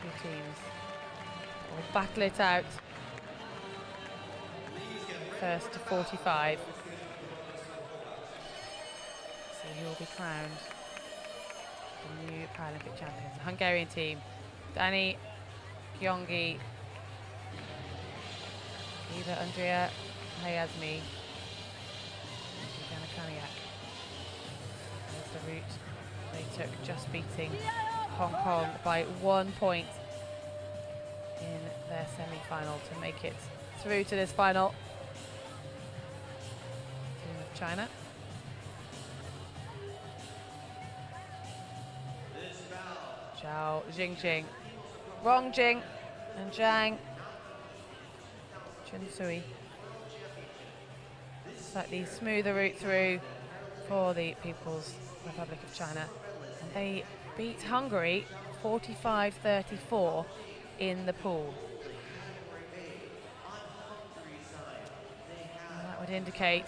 Two teams will battle it out. First to 45. So who will be crowned the new Paralympic champions? The Hungarian team, Dani, Gyöngy, Eva Andrea Hayazmi, Zsuzsanna Kaniak. There's the route they took, just beating Hong Kong by 1 point in their semi-final to make it through to this final. Team of China. Zhao Jingjing, Rong Jing, and Zhang Chunsui. Slightly smoother route through for the People's Republic of China. And they beat Hungary 45-34 in the pool. And that would indicate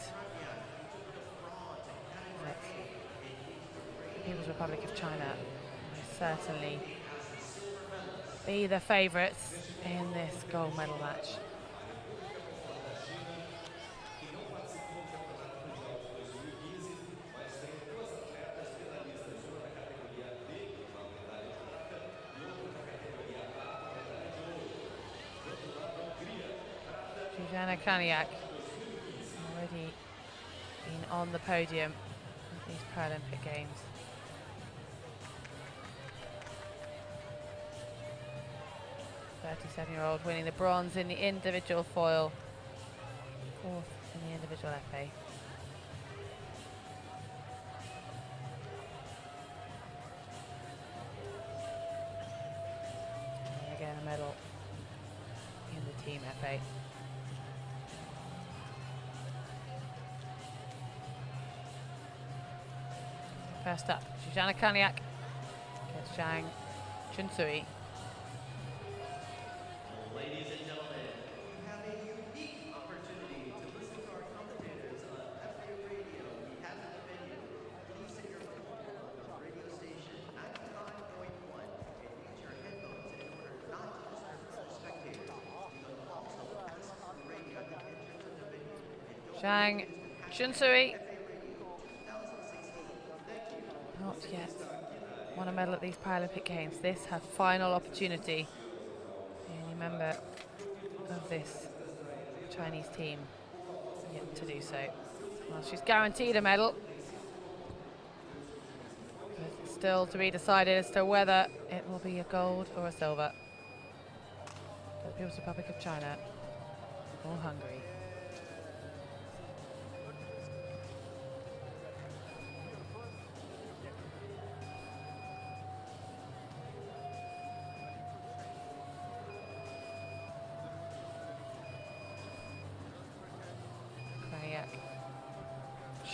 that the People's Republic of China will certainly be the favourites in this gold medal match. Zsuzsanna Kaniak already been on the podium at these Paralympic Games. The 37-year-old winning the bronze in the individual foil, 4th in the individual FA. And again a medal in the team FA. First up, Zsuzsanna Kaniak against Zhang Chunsui. Ladies and gentlemen, you have a unique opportunity to listen to our commentators on FA Radio. We have it in the venue. Please set your phone on the radio station 95.1 and use your headphones in order not to disturb the spectators. You can also listen to the radio at the entrance of the venue. Zhang Chunsui. Not yet won a medal at these Paralympic Games. This her final opportunity. The only member of this Chinese team yet to do so. Well, she's guaranteed a medal, but it's still to be decided as to whether it will be a gold or a silver for the People's Republic of China or Hungary.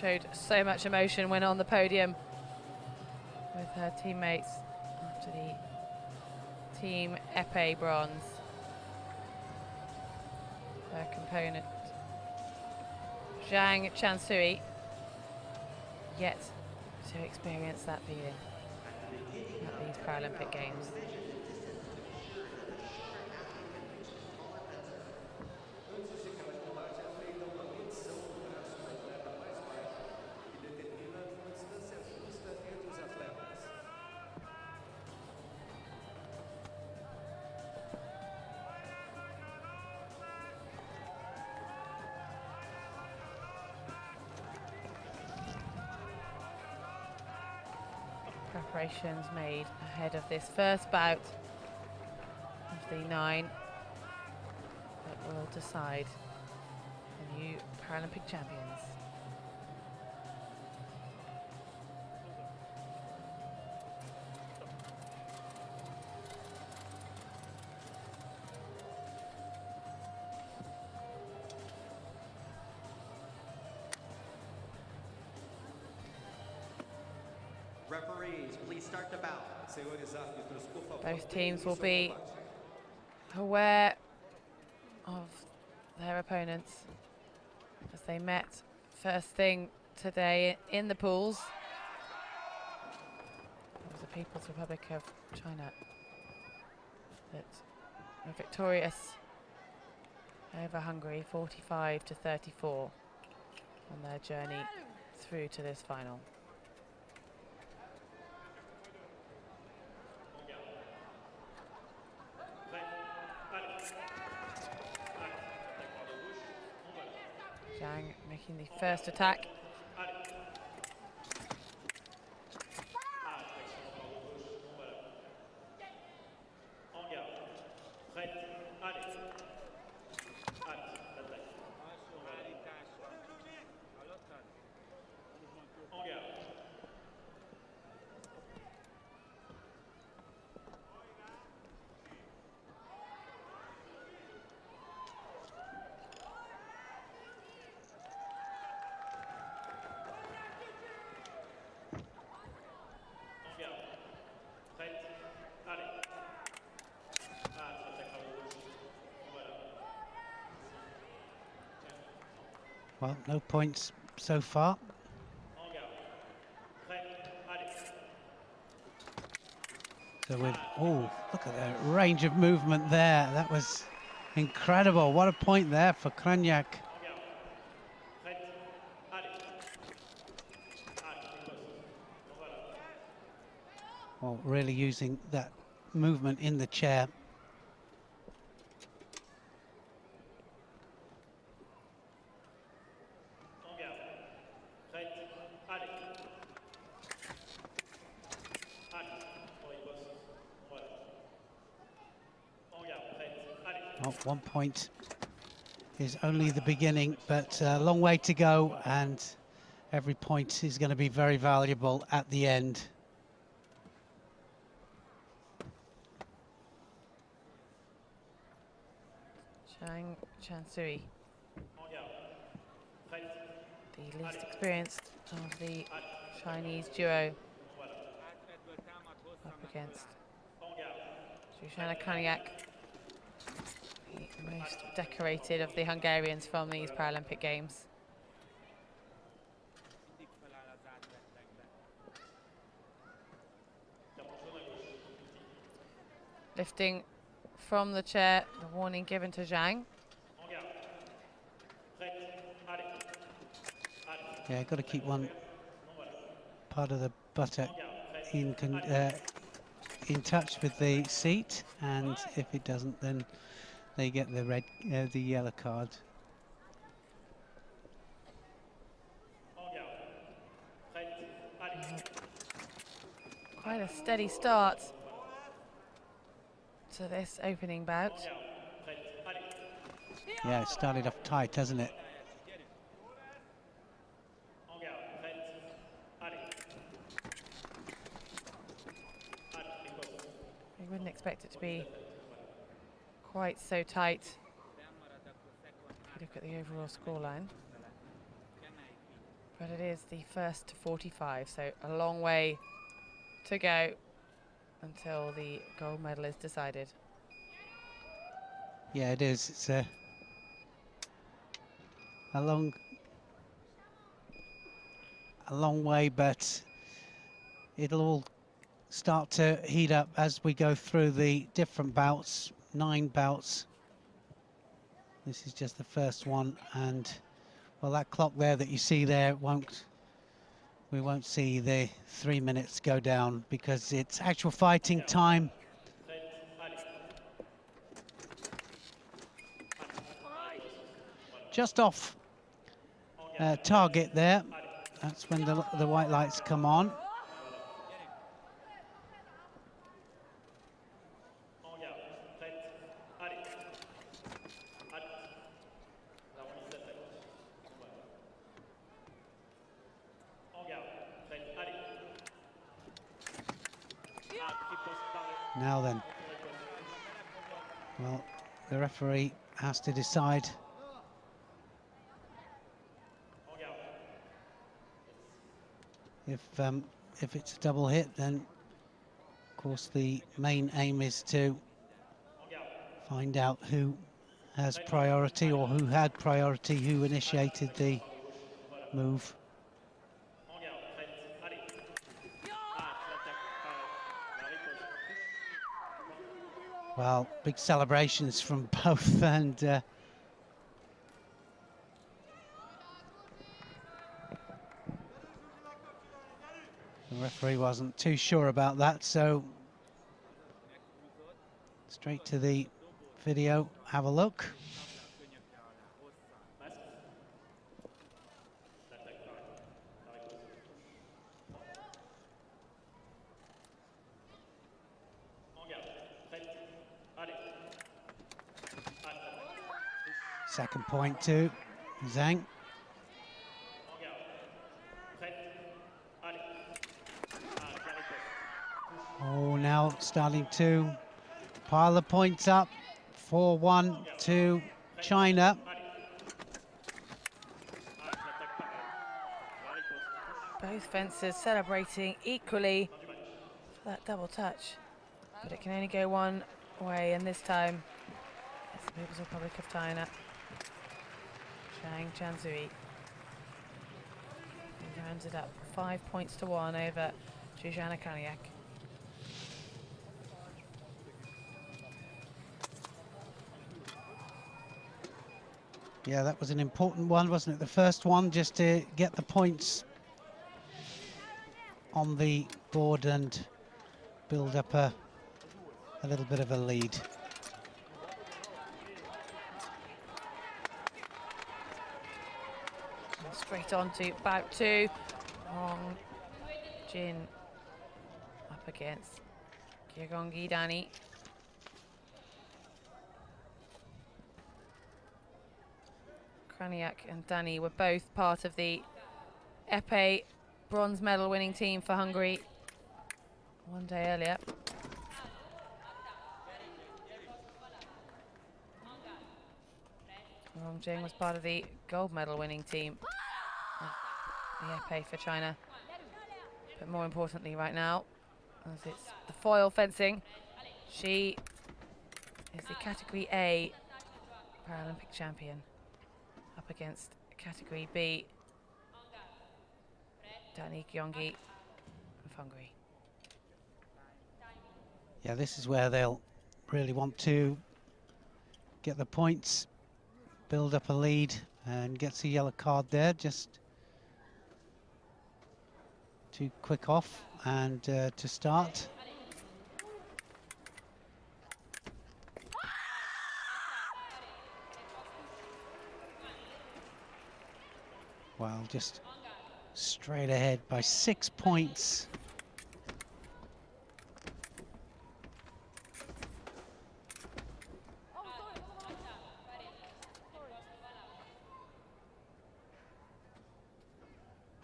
Showed so much emotion when on the podium with her teammates after the Team Epee bronze. Her component Zhang Chunsui yet to experience that feeling at these Paralympic Games. Preparations made ahead of this first bout of the 9 that will decide the new Paralympic champions. Referees, please start the bout. Both teams will be aware of their opponents as they met first thing today in the pools. It was the People's Republic of China that are victorious over Hungary, 45-34, on their journey through to this final. Zhang making the first attack. Well, no points so far. So with, oh, look at the range of movement there. That was incredible. What a point there for Krajniak. Well, really using that movement in the chair. Oh, 1 point is only the beginning, but a long way to go, and every point is going to be very valuable at the end. Zhang Chansui, the least experienced of the Chinese duo, up against Zuzana Krajniak, the most decorated of the Hungarians from these Paralympic Games. Lifting from the chair, the warning given to Zhang. Yeah, got to keep one part of the buttock in touch with the seat, and if it doesn't, then they get the yellow card. Quite a steady start to this opening bout. Yeah, it started off tight, hasn't it? You wouldn't expect it to be quite so tight if you look at the overall scoreline. But it is the first to 45, so a long way to go until the gold medal is decided. Yeah, it is. It's a long way, but it'll all start to heat up as we go through the different bouts, 9 bouts. This is just the first one, and well, that clock there that you see there we won't see the 3 minutes go down because it's actual fighting time. Just off target there. That's when the white lights come on. Now then, well, the referee has to decide. If it's a double hit, then of course the main aim is to find out who has priority or who had priority, who initiated the move. Well, big celebrations from both, and the referee wasn't too sure about that, so straight to the video, have a look. Second point to Zhang. Oh, now starting to pile the points up. 4-1 to China. Both fencers celebrating equally for that double touch, but it can only go one way, and this time it's the People's Republic of China. Zhang Chanzui, who rounds it up 5-1 over Zhuzhana Kaniak. Yeah, that was an important one, wasn't it? The first one, just to get the points on the board and build up a little bit of a lead. And straight on to bout 2. Hong Jin up against Gyeongi Dani. Kraniak and Dani were both part of the épée bronze medal winning team for Hungary one day earlier. Hong Jing was part of the gold medal winning team of the épée for China. But more importantly right now, as it's the foil fencing, she is the Category A Paralympic champion up against Category B Dani Gyeongi of Hungary. Yeah, this is where they'll really want to get the points, build up a lead, and gets a yellow card there, just too quick off and to start. Well, just straight ahead by 6 points.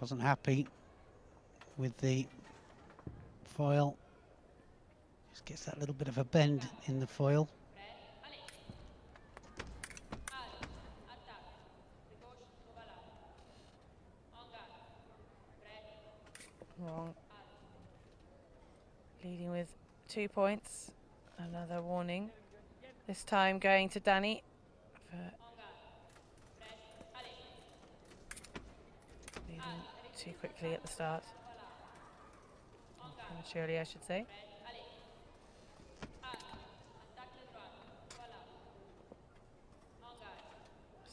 Wasn't happy with the foil. Just gets that little bit of a bend in the foil. Wrong. Leading with 2 points. Another warning. This time going to Dani for leading too quickly at the start. Prematurely, I should say.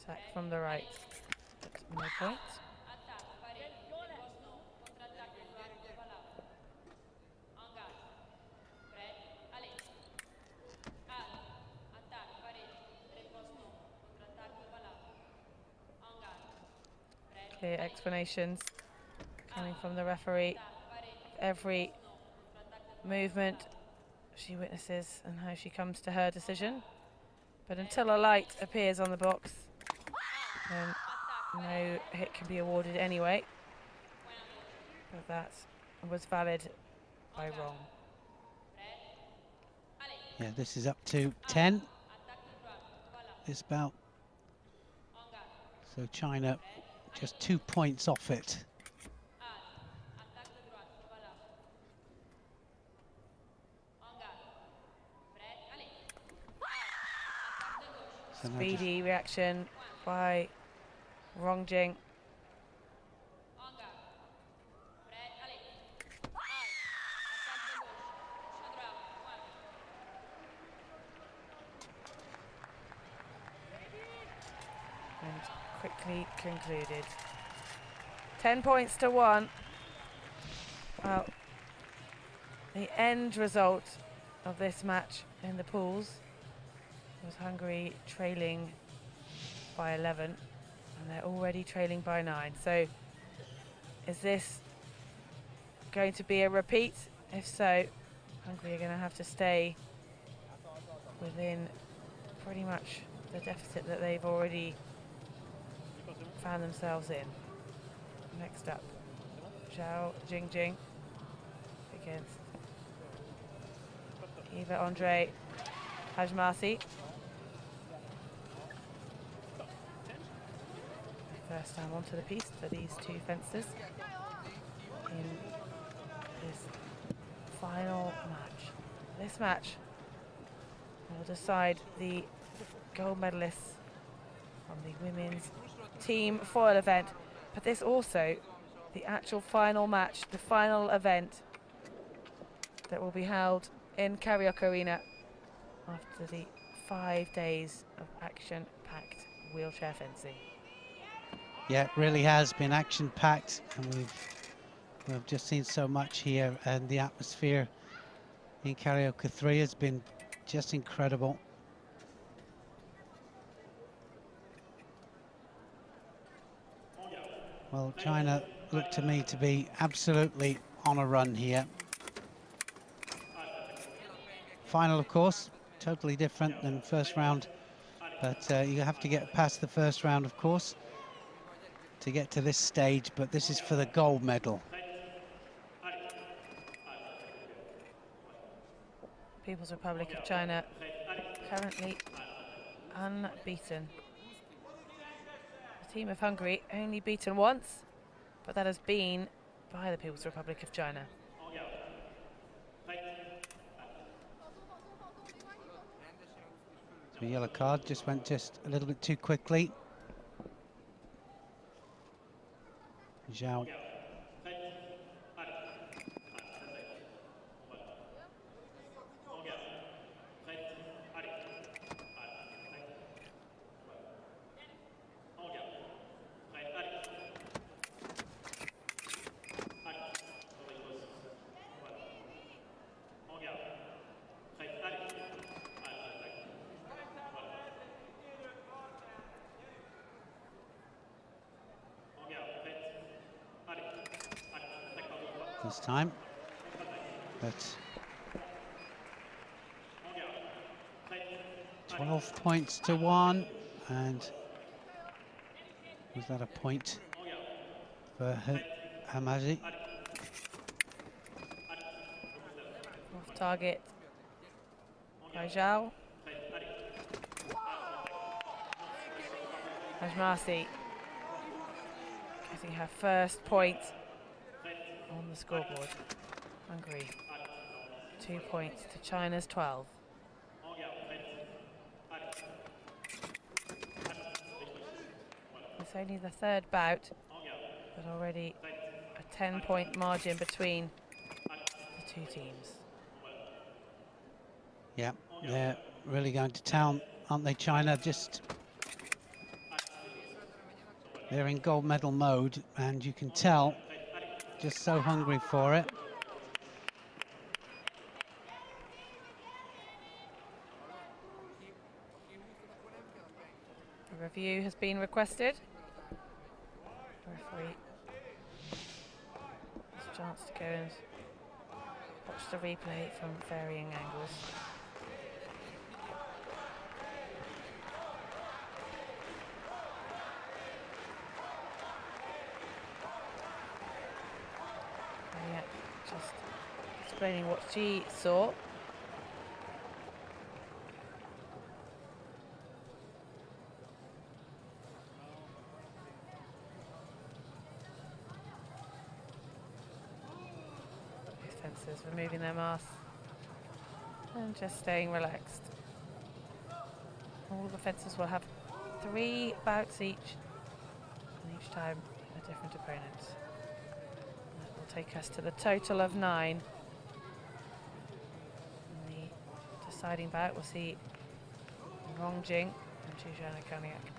Sack from the right. No points. Clear explanations coming from the referee. Every movement she witnesses and how she comes to her decision. But until a light appears on the box, then no hit can be awarded anyway. But that was valid by wrong. Yeah, this is up to 10. This bout. So China just 2 points off it. So Speedy reaction by Hong Jing. quickly concluded. 10 points to 1. Well, the end result of this match in the pools was Hungary trailing by 11, and they're already trailing by 9. So is this going to be a repeat? If so, Hungary are going to have to stay within pretty much the deficit that they've already found themselves in. Next up, Zhao Jingjing against Eva Andre Hajmasi. First time onto the piste for these two fencers in this final match. This match will decide the gold medalists from the women's team foil event, but this also the actual final match, the final event that will be held in Karaoke Arena after the 5 days of action-packed wheelchair fencing. Yeah, it really has been action-packed, and we've just seen so much here, and the atmosphere in Karaoke 3 has been just incredible. Well, China looked to me to be absolutely on a run here. Final, of course, totally different than first round, but you have to get past the first round, of course, to get to this stage, but this is for the gold medal. People's Republic of China currently unbeaten. The team of Hungary only beaten once, but that has been by the People's Republic of China. So yellow card just went just a little bit too quickly. Zhao. This time, but 12 points to 1, and was that a point for Hamazi? Off target by Zhao. Hajmasi getting her first point on the scoreboard. Hungary 2 points to China's 12. It's only the third bout, but already a 10-point margin between the two teams. Yeah, they're really going to town, aren't they, China? They're in gold medal mode, and you can tell, just so hungry for it. A review has been requested. The referee has a chance to go and watch the replay from varying angles. And yeah, just explaining what she saw. Fencers removing their masks and just staying relaxed. All the fencers will have 3 bouts each, and each time a different opponent. That will take us to the total of 9. In the deciding bout, we'll see Rongjing and Zhuzhana Kaniak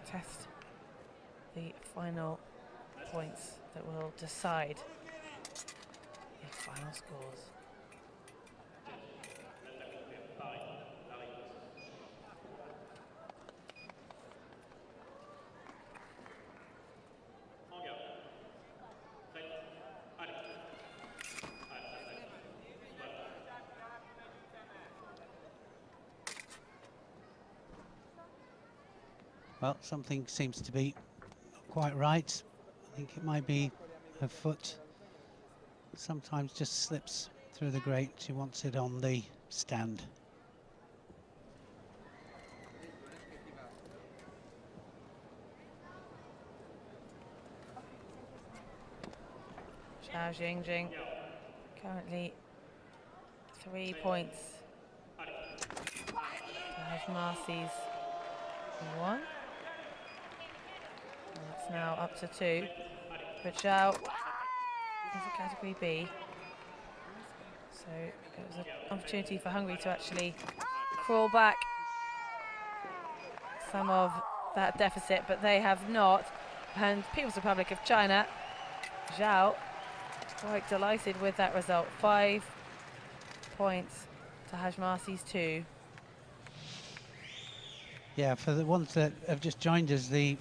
test the final points that will decide the final scores. Well, something seems to be not quite right. I think it might be her foot. Sometimes just slips through the grate. She wants it on the stand. Zhao Jingjing currently 3 points. Marcy's 1. And it's now up to 2. But Zhao is a category B. So it was an opportunity for Hungary to actually crawl back some of that deficit, but they have not. And People's Republic of China, Zhao, quite delighted with that result. 5 points to Hajmarcy's 2. Yeah, for the ones that have just joined us, the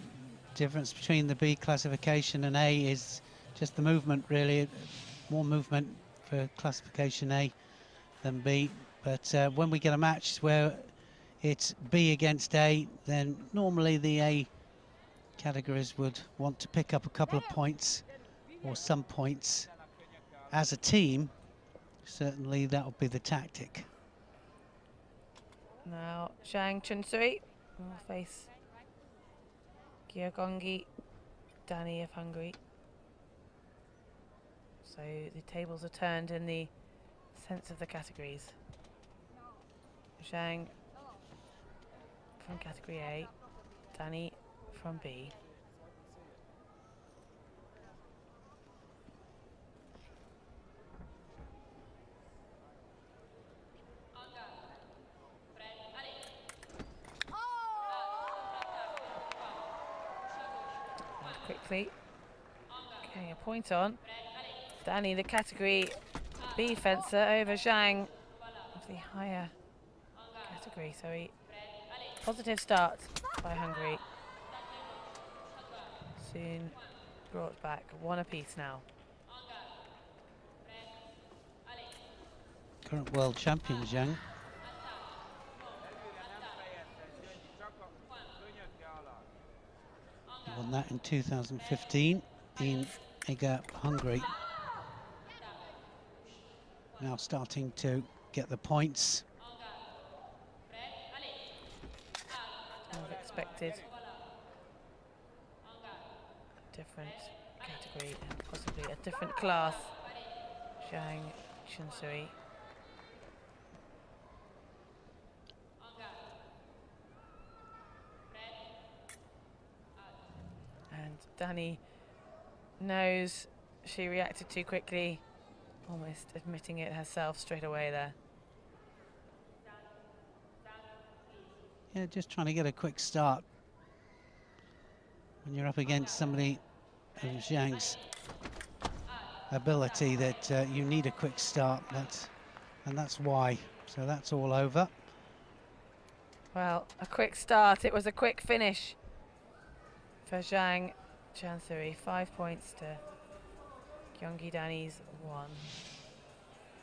difference between the B classification and A is just the movement, really. More movement for classification A than B. But when we get a match where it's B against A, then normally the A categories would want to pick up a couple of points or some points. As a team, certainly that would be the tactic. Now Zhang Chunsui will face Gyeonggi Danny of Hungary. So the tables are turned in the sense of the categories. Zhang from category A, Danny from B. Quickly getting a point on. Danny, the category B fencer, over Zhang of the higher category. So a positive start by Hungary. Soon brought back 1 apiece now. Current world champion Zhang. Won that in 2015 in Iga, Hungary. Now starting to get the points. As expected. Different category and possibly a different class. Zhang Chunsui. And Danny knows she reacted too quickly, almost admitting it herself straight away there. Yeah, just trying to get a quick start. When you're up against somebody of Zhang's ability, that you need a quick start, and that's why. So that's all over. Well, a quick start. It was a quick finish for Zhang Chunsui. 5 points to Gyeonggi Danny's 1.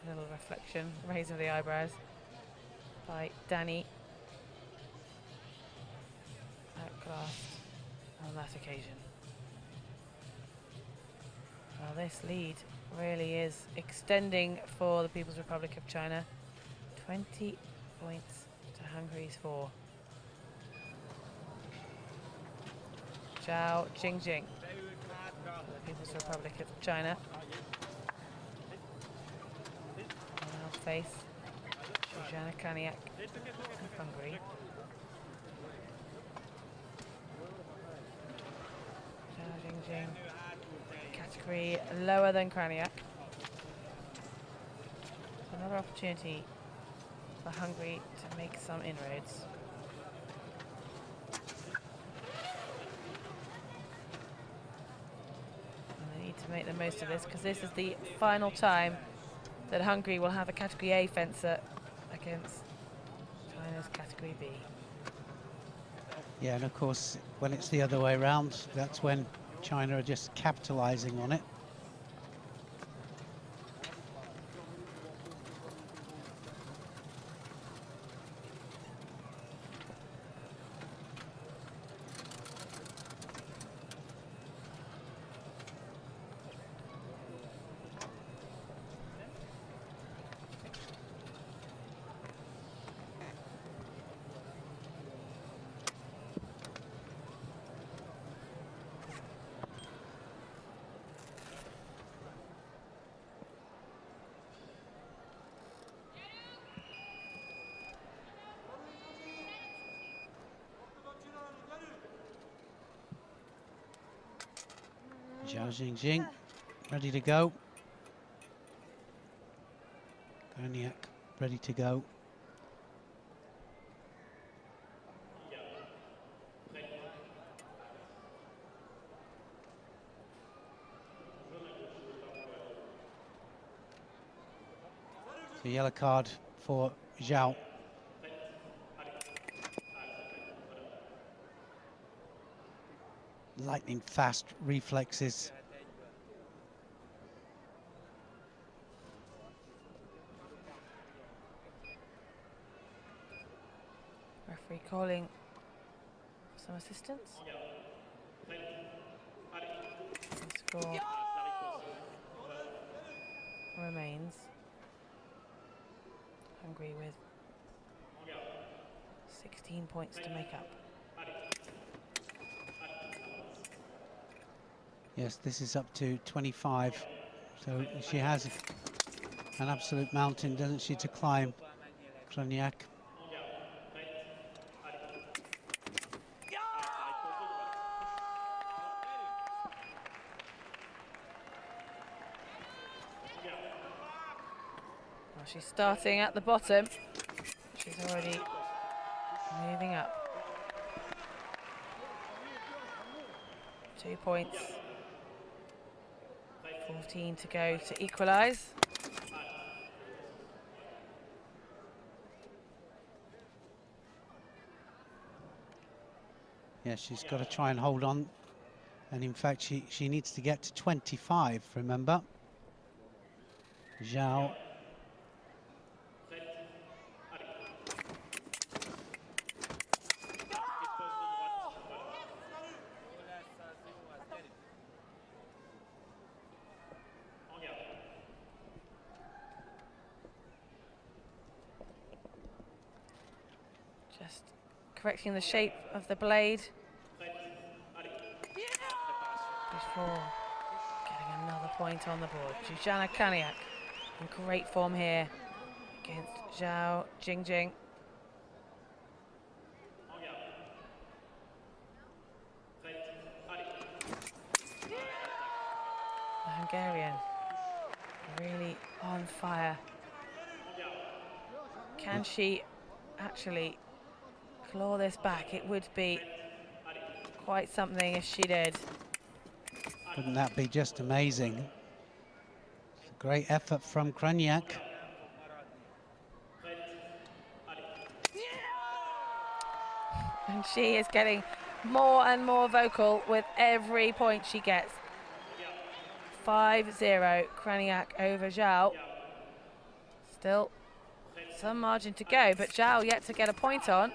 A little reflection, raise of the eyebrows by Danny. Outclassed on that occasion. Well, this lead really is extending for the People's Republic of China. 20 points to Hungary's 4. Zhao Jingjing, the People's Republic of China. And now face Zuzana Kaniak of Hungary. Zhao Jingjing, category lower than Kraniak. So another opportunity for Hungary to make some inroads. make the most of this, because this is the final time that Hungary will have a Category A fencer against China's Category B. Yeah, and of course, when it's the other way around, that's when China are just capitalizing on it. Zhao Jingjing, ready to go. Kraniak, ready to go. So yellow card for Zhao. Lightning fast reflexes. Referee calling some assistance. The score remains Hungary with 16 points to make up. Yes, this is up to 25. So she has an absolute mountain, doesn't she, to climb, Kraniak. Well, she's starting at the bottom. She's already moving up. 2 points. 14 to go to equalise. Yeah, she's got to try and hold on. And in fact, she needs to get to 25, remember. Zhao. Just correcting the shape of the blade before getting another point on the board. Zuzana Kraniak in great form here against Zhao Jingjing. The Hungarian really on fire. Can she actually claw this back? It would be quite something if she did. Wouldn't that be just amazing? It's a great effort from Kraniak. And she is getting more and more vocal with every point she gets. 5-0, Kraniak over Zhao. Still some margin to go, but Zhao yet to get a point on.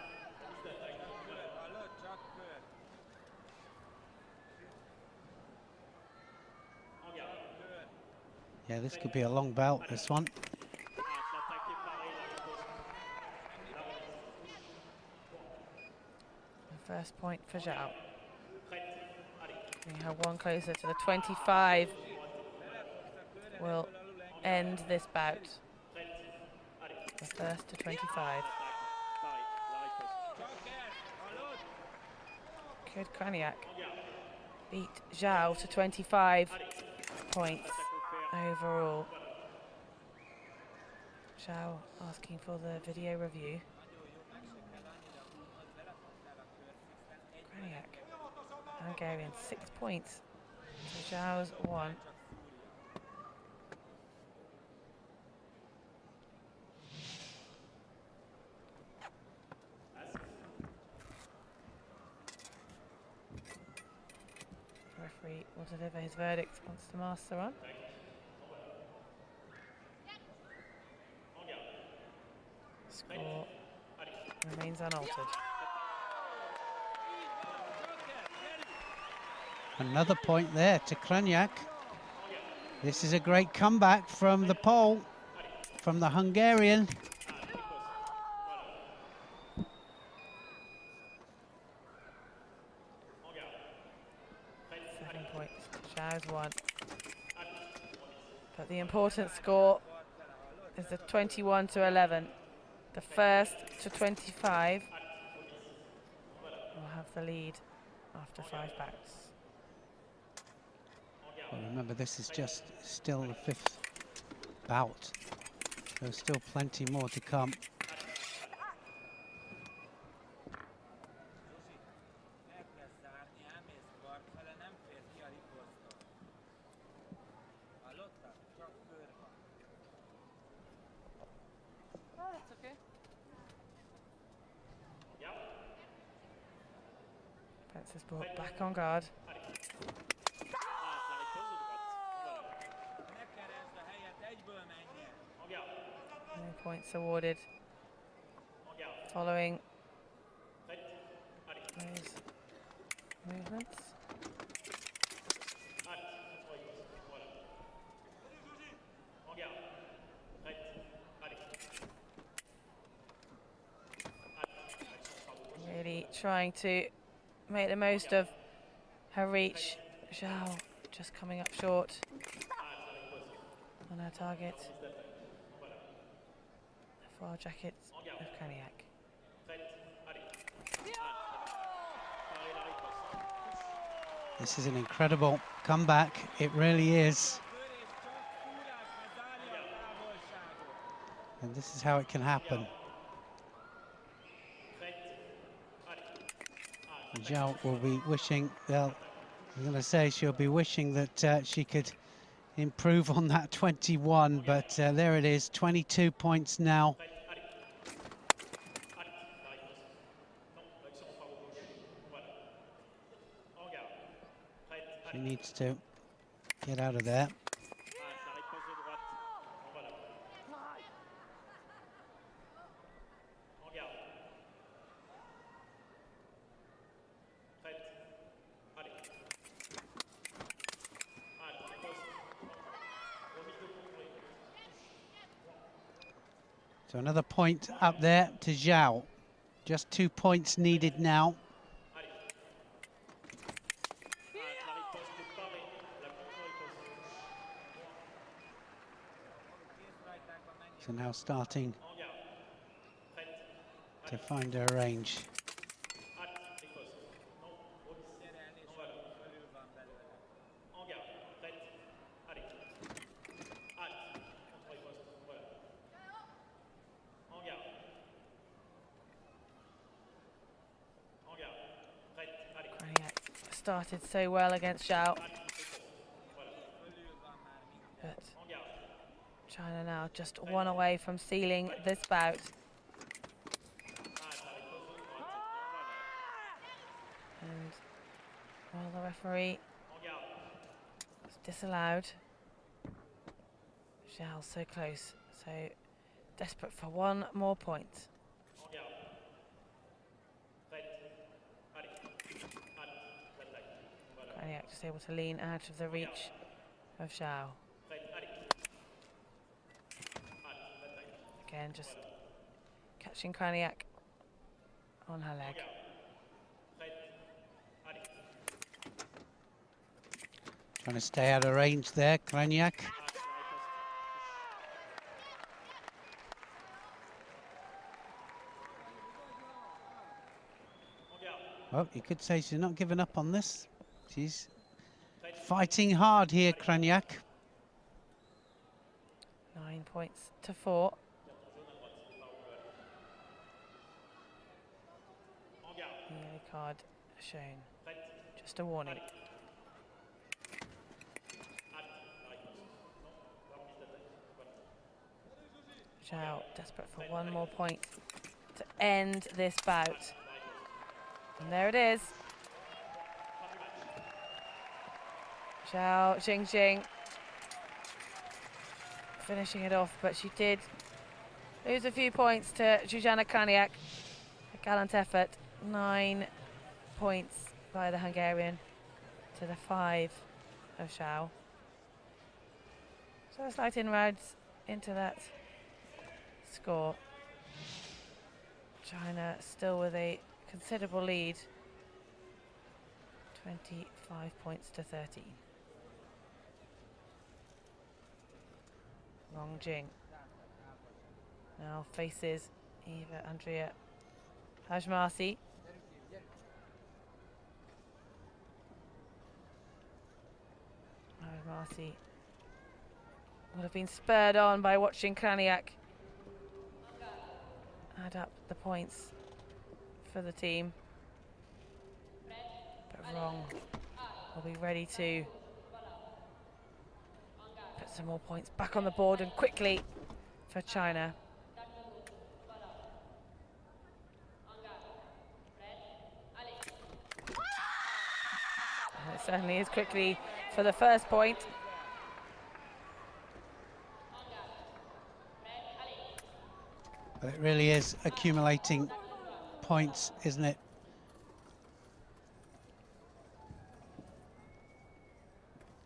Yeah, this could be a long bout, this one. The first point for Zhao. Bring her one closer to the 25. Will end this bout. The first to 25. Could Kraniak beat Zhao to 25 points overall? Zhao asking for the video review. Kraniak, Hungarian, 6 points. So Zhao's 1. will deliver his verdict once the master on. Score remains unaltered. Another point there to Krajniak. This is a great comeback from the Pole, from the Hungarian. Second point, Zhao's one. But the important score is the 21 to 11. The first to 25 will have the lead after 5 bouts. Well, remember, this is just still the 5th bout. There's still plenty more to come. Pence is brought back on guard. 9 points awarded following those movements. Really trying to make the most of her reach. Zhao just coming up short on her target. The far jacket of Krajniak. This is an incredible comeback. It really is. And this is how it can happen. Zhao will be wishing, well, I'm going to say she'll be wishing that she could improve on that 21, but there it is, 22 points now. She needs to get out of there. So another point up there to Zhao. Just 2 points needed now. So now starting to find her range. Started so well against Zhao, but China now just one away from sealing this bout. And while the referee is disallowed, Zhao so close, so desperate for one more point. Krajniak just able to lean out of the reach of Zhao. Again, just catching Krajniak on her leg. Trying to stay out of range there, Krajniak. Well, you could say she's not giving up on this. She's fighting hard here, Krajniak. 9 points to 4. The yellow card shown. Just a warning. Zhao desperate for one more point to end this bout. And there it is. Zhao Jingjing finishing it off, but she did lose a few points to Zuzana Krajniak. A gallant effort. 9 points by the Hungarian to the 5 of Zhao. So a slight inroads into that score. China still with a considerable lead. 25 points to 13. Wang Jing now faces Eva Andrea Hajmasi. Hajmasi would have been spurred on by watching Krajniak add up the points for the team. But Wrong will be ready to put some more points back on the board and quickly for China. And it certainly is quickly for the first point. But it really is accumulating points, isn't it?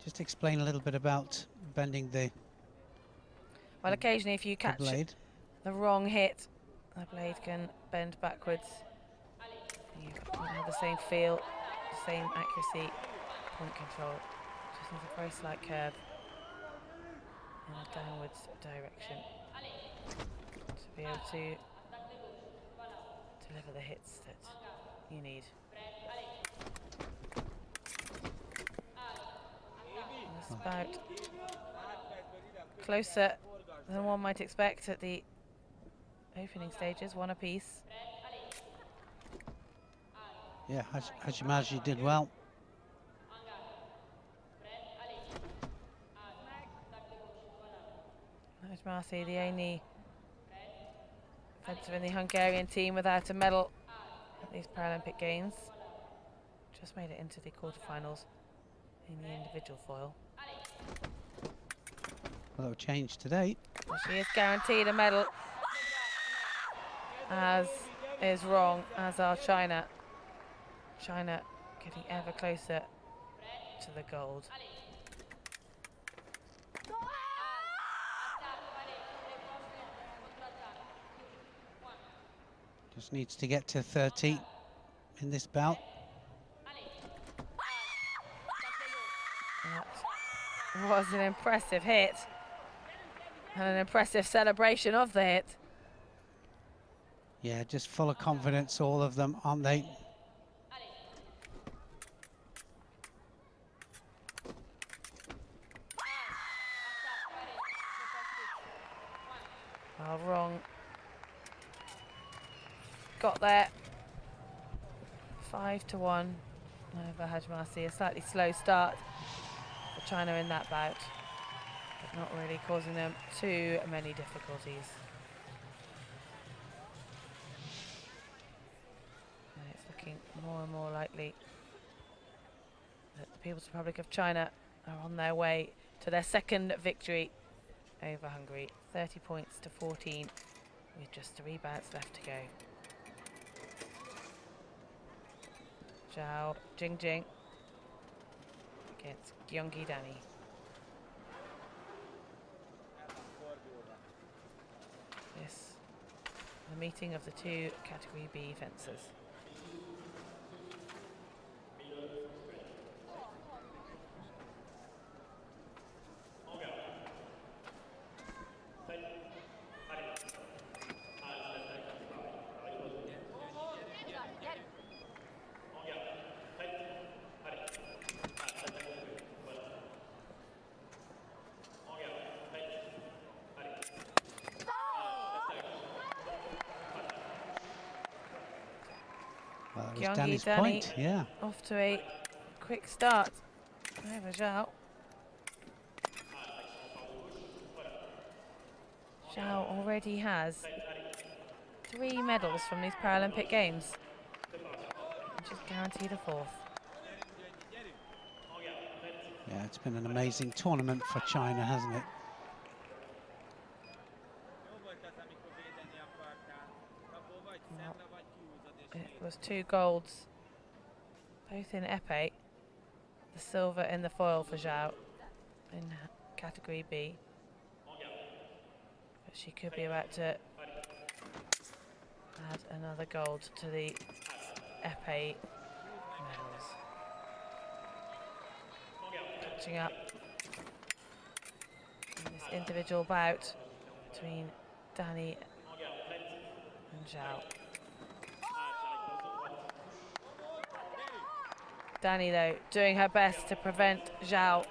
Just explain a little bit about bending the Well, occasionally if you catch blade. the wrong hit, the blade can bend backwards. You won't have the same feel, the same accuracy, point control. Just needs a very slight curve in a downwards direction to be able to deliver the hits that you need. And it's about closer than one might expect at the opening stages, one apiece. Yeah, Hajmasi did well. Hajmasi, the only fencer in the Hungarian team without a medal at these Paralympic Games. Just made it into the quarterfinals in the individual foil. Well, that'll change today. Well, she is guaranteed a medal, as is Wrong, as are China. China getting ever closer to the gold. Just needs to get to 30 in this bout. That was an impressive hit and an impressive celebration of the hit. Yeah, just full of confidence, all of them, aren't they? Well, Wrong got there. 5-1 over Hajmasi. A slightly slow start for China in that bout, but not really causing them too many difficulties. And it's looking more and more likely that the People's Republic of China are on their way to their second victory over Hungary. 30 points to 14 with just 3 bouts left to go. Zhao Jingjing against Gyeonggi Dani. This, the meeting of the two Category B fencers. Well, that was Gyeonggi Danny's Dani point, yeah. off to a quick start over Zhao. Zhao already has 3 medals from these Paralympic Games, and she's guaranteed a 4th. Yeah, it's been an amazing tournament for China, hasn't it? Well, it was 2 golds, both in épée. The silver in the foil for Zhao in category B. But she could be about to add another gold to the épée medals. Catching up in this individual bout between Danny and Zhao. Danny, though, doing her best to prevent Zhao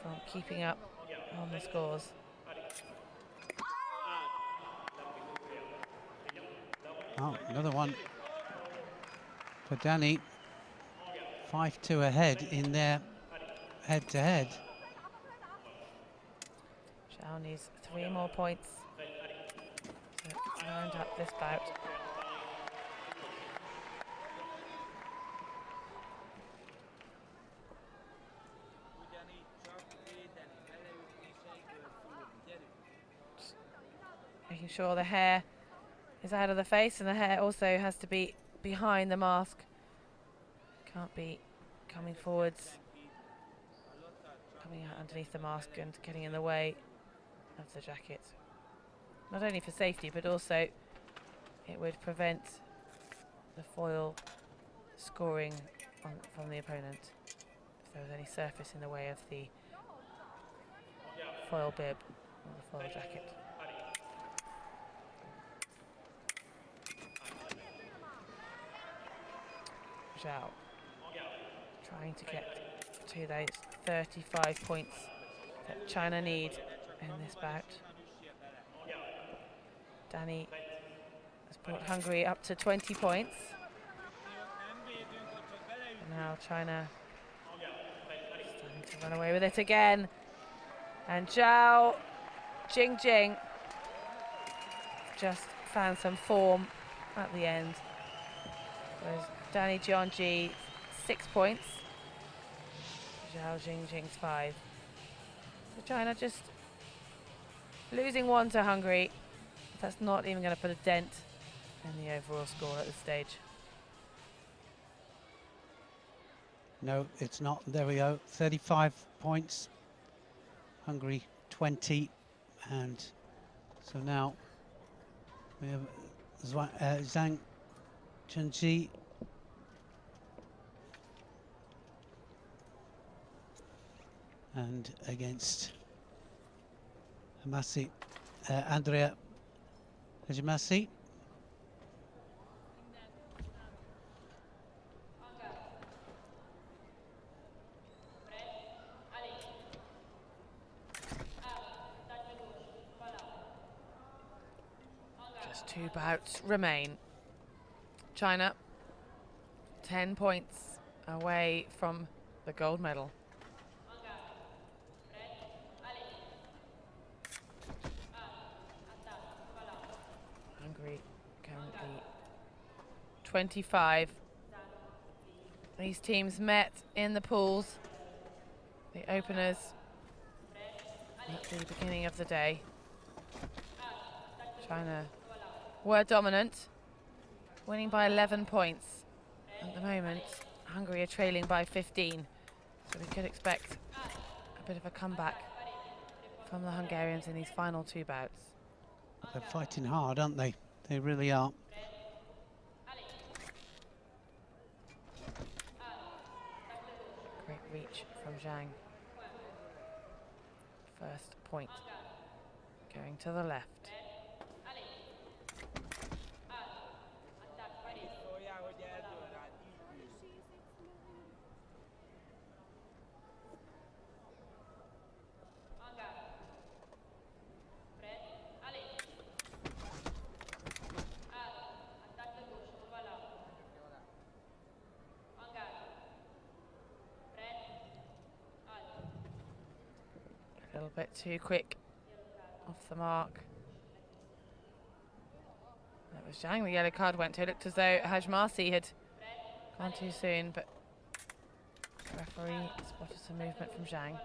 from keeping up on the scores. Oh, another one for Danny. 5-2 ahead in their head-to-head. Zhao needs 3 more points to round up this bout. Just making sure the hair is out of the face, and the hair also has to be behind the mask. Can't be coming forwards, coming out underneath the mask and getting in the way of the jacket. Not only for safety, but also it would prevent the foil scoring from the opponent if there was any surface in the way of the foil bib or the foil jacket. Zhao trying to get to those 35 points that China need in this bout. Danny has brought Hungary up to 20 points. And now China starting to run away with it again. And Zhao Jingjing just found some form at the end. Whereas Danny Jianji 6 points, Zhao Jingjing's 5. So China just losing 1 to Hungary. That's not even going to put a dent in the overall score at this stage. No, it's not. There we go. 35 points. Hungary 20. And so now we have Zhang Chunji. And against Hamasi, Andrea Hajimasi. Just 2 bouts remain. China 10 points away from the gold medal. Hungary currently 25. These teams met in the pools, the openers at the beginning of the day. China were dominant, winning by 11 points. At the moment, Hungary are trailing by 15, so we could expect a bit of a comeback from the Hungarians in these final 2 bouts. They're fighting hard, aren't they? They really are. Great reach from Zhang. First point going to the left. A little bit too quick off the mark. That was Zhang the yellow card went to. It looked as though Hajmasi had Gone too soon, but the referee spotted some movement from Zhang.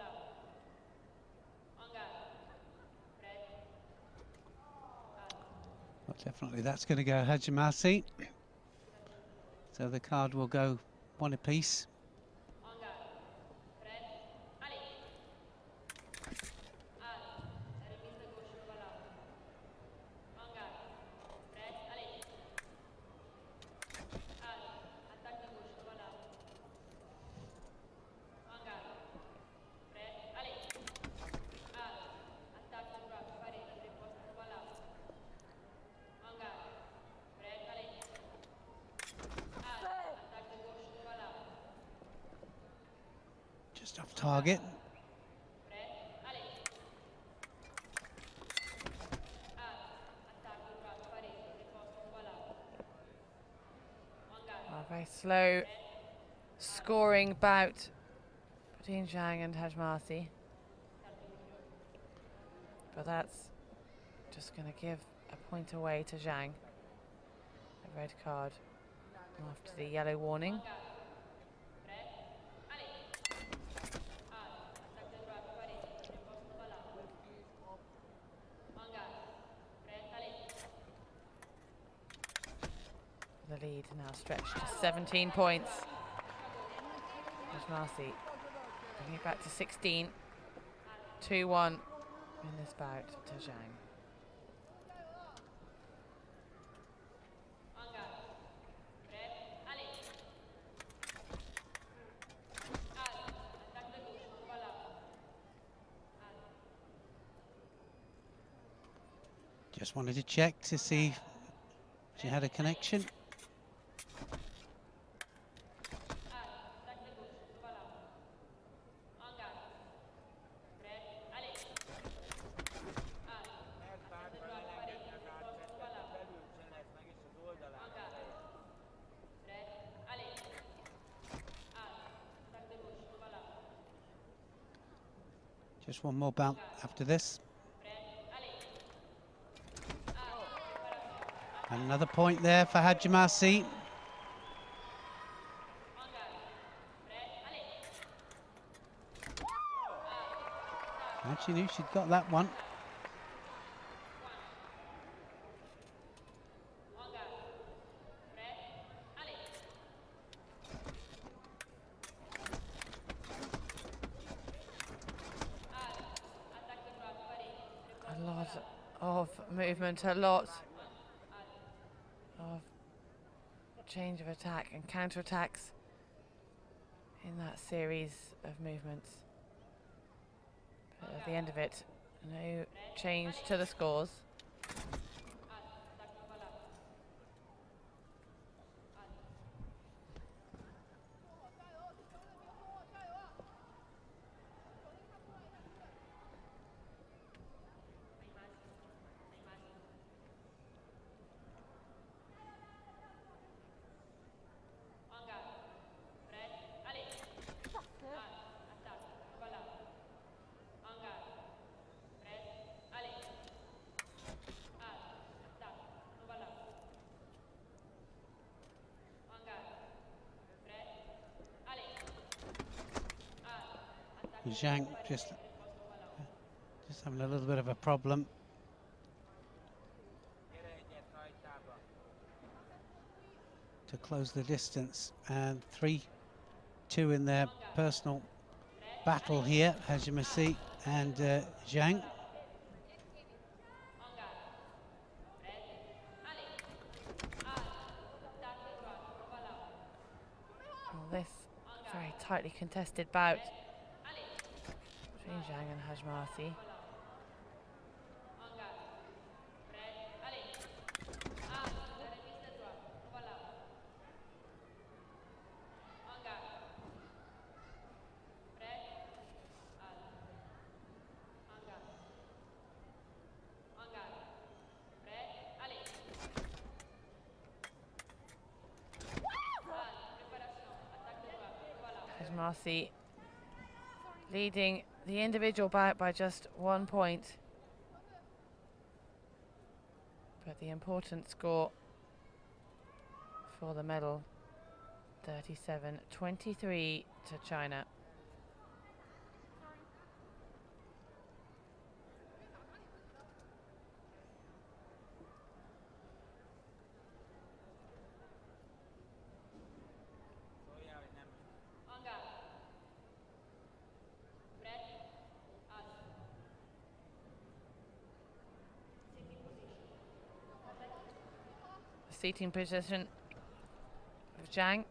Well, definitely that's going to go Hajimasi. So the card will go one apiece. Just off target. Very slow scoring bout between Zhang and Hajmasi. But that's just going to give a point away to Zhang. A red card after the yellow warning. The lead now stretched to 17 points. Hajmasi bringing it back to 16. 2-1 in this bout to Zhang. Just wanted to check to see if she had a connection. Just one more bout after this. Another point there for Hajimasi. And she knew she'd got that one. A lot of movement, a lot of change of attack and counter-attacks in that series of movements. But at the end of it, no change to the scores. Zhang just having a little bit of a problem. To close the distance, and 3-2 in their personal battle here, Hajimasi and Zhang. Well, this very tightly contested bout between Zhang and Hajmasi. Hajmasi leading the individual bout by just 1 point. But the important score for the medal 37-23 to China. Seating position of Zhang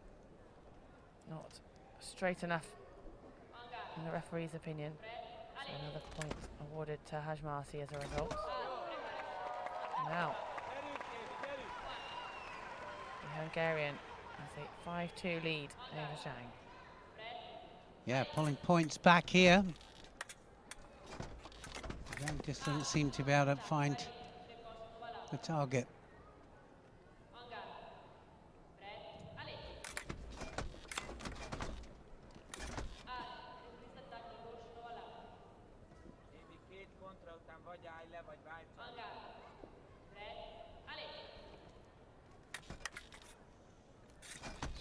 not straight enough in the referee's opinion. So another point awarded to Hajmarsi as a result. Now the Hungarian has a 5-2 lead over Zhang. Yeah, pulling points back here. Zhang just doesn't seem to be able to find the target.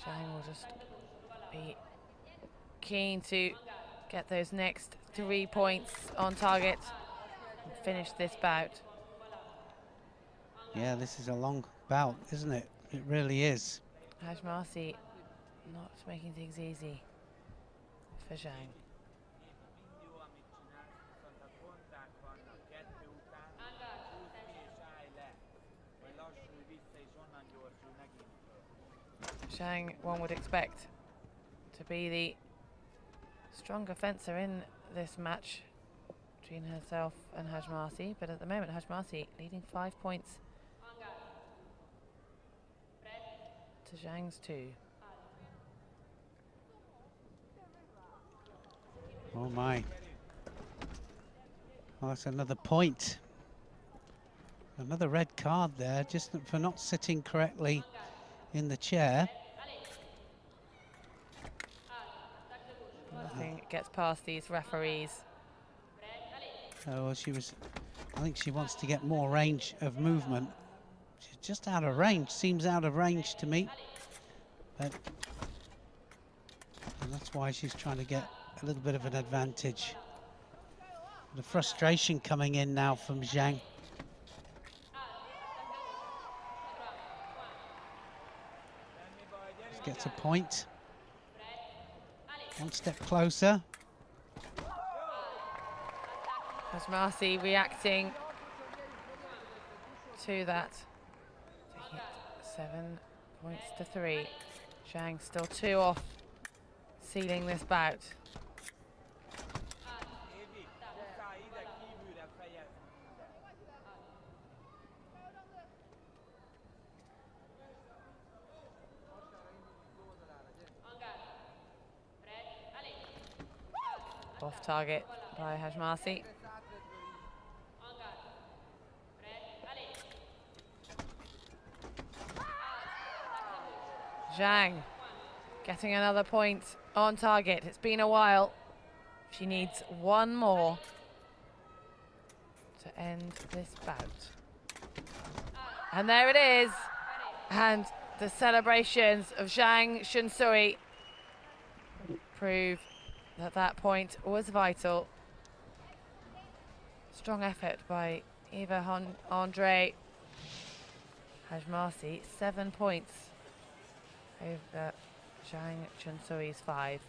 Zhang will just be keen to get those next 3 points on target and finish this bout. Yeah, this is a long bout, isn't it? It really is. Hajmarsi not making things easy for Zhang. Zhang, one would expect to be the stronger fencer in this match between herself and Hajmarsi, but at the moment Hajmarsi leading 5 points to Zhang's 2. Oh my. Well, that's another point. Another red card there, just for not sitting correctly in the chair. Nothing gets past these referees. Oh, well, I think she wants to get more range of movement. She's just out of range, seems out of range to me. And that's why she's trying to get a little bit of an advantage. The frustration coming in now from Zhang. Just gets a point. One step closer. Hajmarsi reacting to that. Taking it 7 points to 3. Zhang still 2 off, sealing this bout. Off target by Hajmarsi. Zhang getting another point on target. It's been a while. She needs one more to end this bout. And there it is. And the celebrations of Zhang Shunsui prove that that point was vital. Strong effort by Eva Andre. Hajmarsi 7 points over Zhang Chunsui's 5.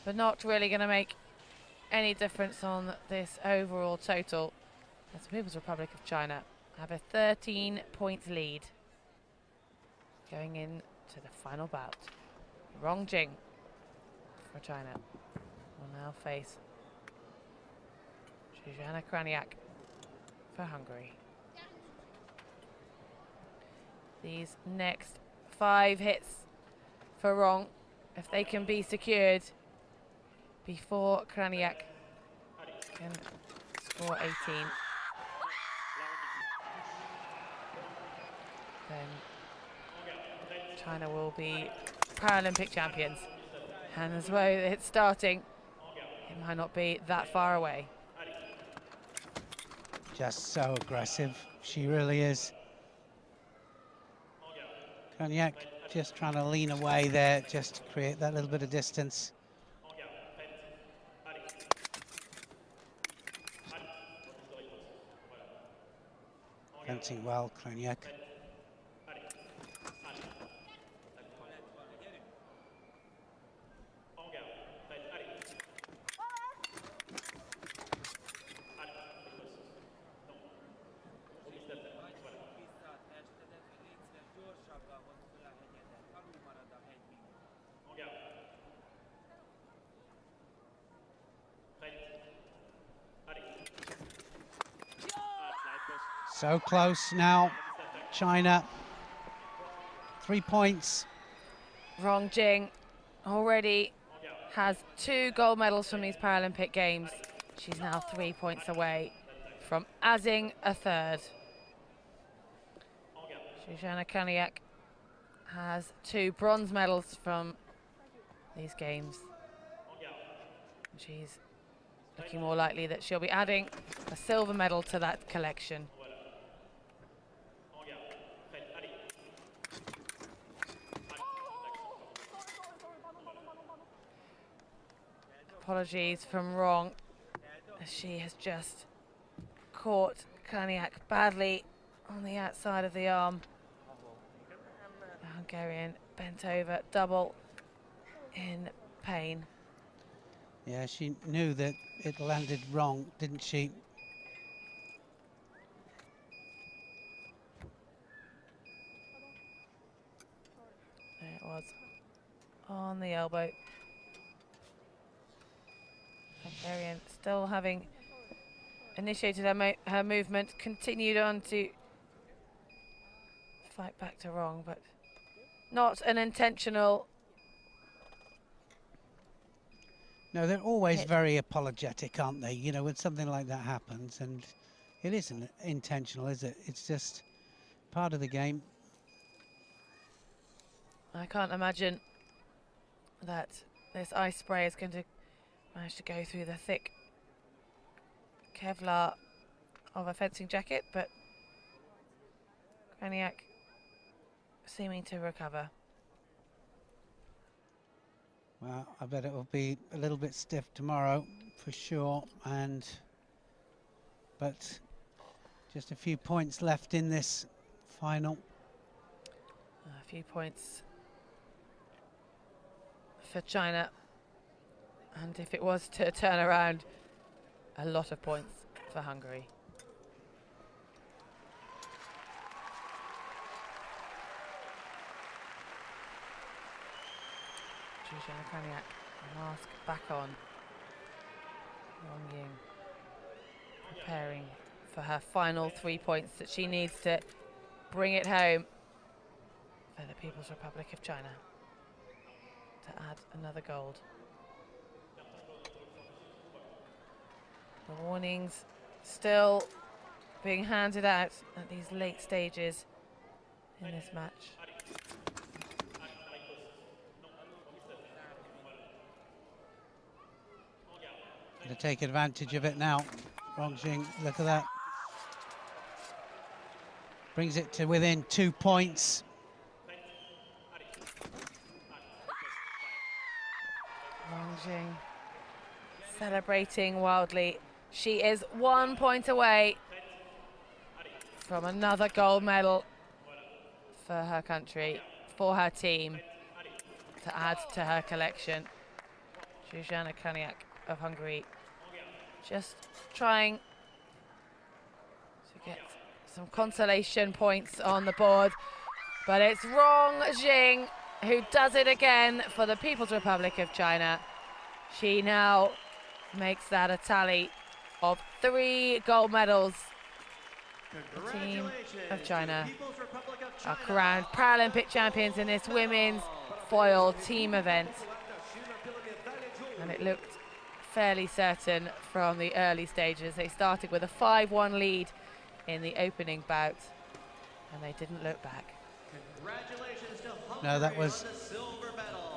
But not really going to make any difference on this overall total, as the People's Republic of China have a 13 points lead going into the final bout. Rong Jing for China will now face Zsuzsanna Kraniak for Hungary. These next 5 hits for Rong, if they can be secured before Kraniak can score 18, then China will be Paralympic champions. And as well it's starting, it might not be that far away. Just so aggressive, she really is. Kraniak just trying to lean away there, just to create that little bit of distance. Fencing well, Kroniak. So close now, China. 3 points. Rong Jing already has 2 gold medals from these Paralympic Games. She's now 3 points away from adding a third. Zuzana Kaniak has 2 bronze medals from these games. She's looking more likely that she'll be adding a silver medal to that collection. Apologies from Rong, as she has just caught Kaniak badly on the outside of the arm. The Hungarian bent over, double in pain. Yeah, she knew that it landed wrong, didn't she? There it was, on the elbow. Hungarian still having initiated her movement, continued on to fight back to Rong, but not an intentional. No, they're always hit. very apologetic, aren't they? You know, when something like that happens, and it isn't intentional, is it? It's just part of the game. I can't imagine that this ice spray is going to manage to go through the thick Kevlar of a fencing jacket, but Kroniak seeming to recover. Well, I bet it will be a little bit stiff tomorrow, for sure. But just a few points left in this final. A few points for China, and if it was to turn around, a lot of points for Hungary. Zuzana Kaniak, mask back on. Wang Ying preparing for her final 3 points that she needs to bring it home for the People's Republic of China to add another gold. The warnings still being handed out at these late stages in this match. To take advantage of it now. Rong Jing, look at that. Brings it to within 2 points. Rong Jing celebrating wildly. She is 1 point away from another gold medal for her country, for her team, to add to her collection. Zuzana Kaniak of Hungary just trying to get some consolation points on the board, but it's Rong Jing who does it again for the People's Republic of China. She now makes that a tally of 3 gold medals. The team of China are crowned Paralympic champions in this women's foil team event, and it looked fairly certain from the early stages. They started with a 5-1 lead in the opening bout, and they didn't look back. No, that was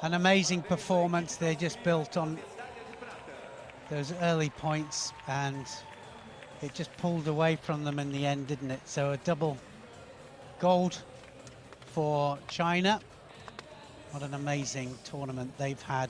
an amazing performance. They just built on those early points, and it just pulled away from them in the end, didn't it? So a double gold for China, What an amazing tournament they've had.